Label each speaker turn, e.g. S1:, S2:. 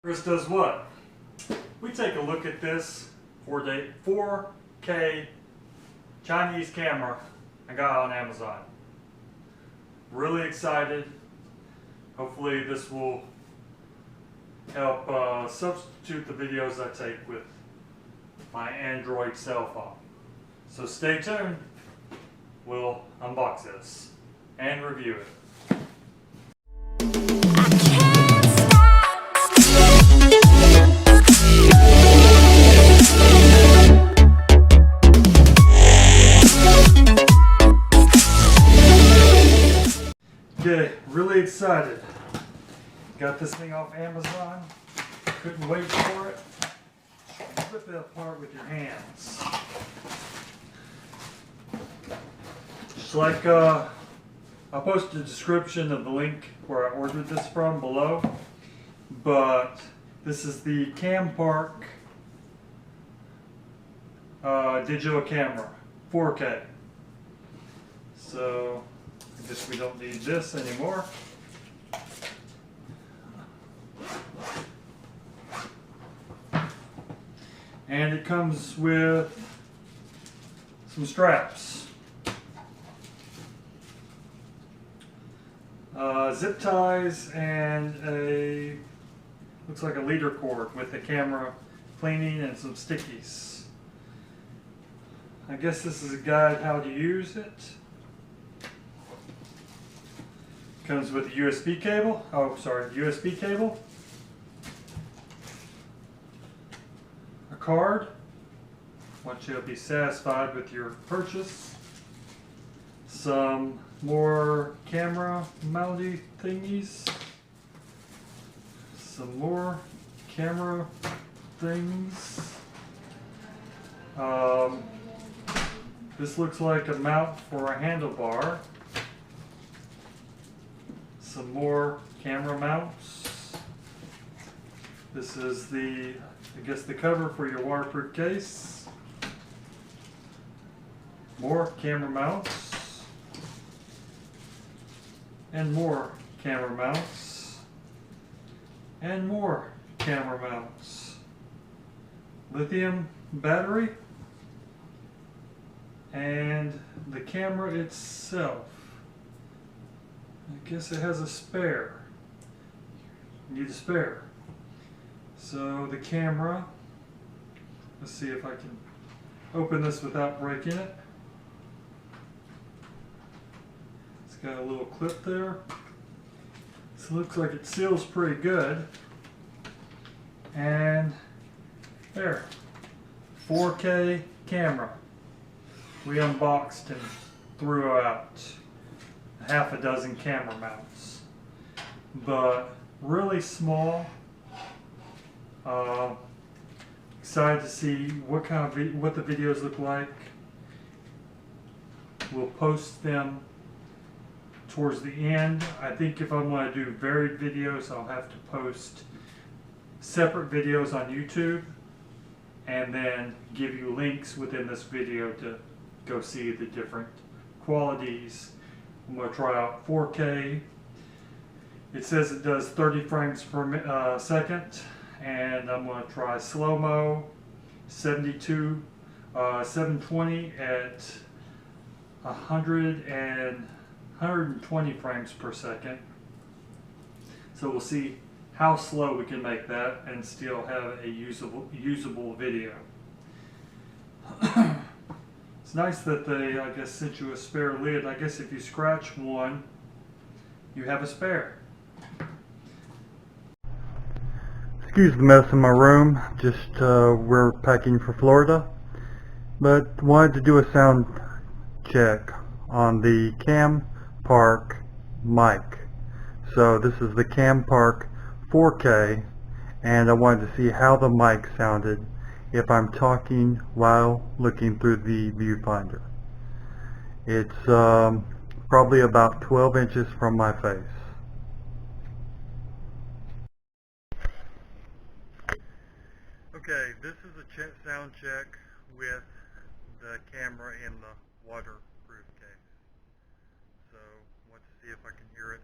S1: Chris does what? We take a look at this 4K Chinese camera I got on Amazon. Really excited. Hopefully this will help substitute the videos I take with my Android cell phone. So stay tuned. We'll unbox this and review it. Okay, really excited. Got this thing off Amazon. Couldn't wait for it. Rip it apart with your hands. Just like I'll post a description of the link where I ordered this from below. But this is the Campark digital camera, 4K. So I guess we don't need this anymore. And it comes with some straps, zip ties, and looks like a leader cord with the camera cleaning and some stickies. I guess this is a guide how to use it. Comes with a USB cable. USB cable. A card. Want you to be satisfied with your purchase. Some more camera mounty thingies. Some more camera things. This looks like a mount for a handlebar. Some more camera mounts. This is the cover for your waterproof case. More camera mounts. And more camera mounts. And more camera mounts. Lithium battery. And the camera itself. I guess it has a spare. You need a spare. So the camera, let's see if I can open this without breaking it. It's got a little clip there. So it looks like it seals pretty good. And there, 4K camera. We unboxed and threw out half a dozen camera mounts, but really small. Excited to see what the videos look like. We'll post them towards the end. I think if I want to do varied videos, I'll have to post separate videos on YouTube and then give you links within this video to go see the different qualities. I'm going to try out 4K. It says it does 30 frames per second, and I'm going to try slow-mo 720 at 120 frames per second. So we'll see how slow we can make that and still have a usable video. It's nice that they, I guess, sent you a spare lid. I guess if you scratch one, you have a spare. Excuse the mess in my room. Just we're packing for Florida, but wanted to do a sound check on the Campark mic. So this is the Campark 4K, and I wanted to see how the mic sounded if I'm talking while looking through the viewfinder. It's probably about 12 inches from my face. Okay, this is a sound check with the camera in the waterproof case. So I want to see if I can hear it.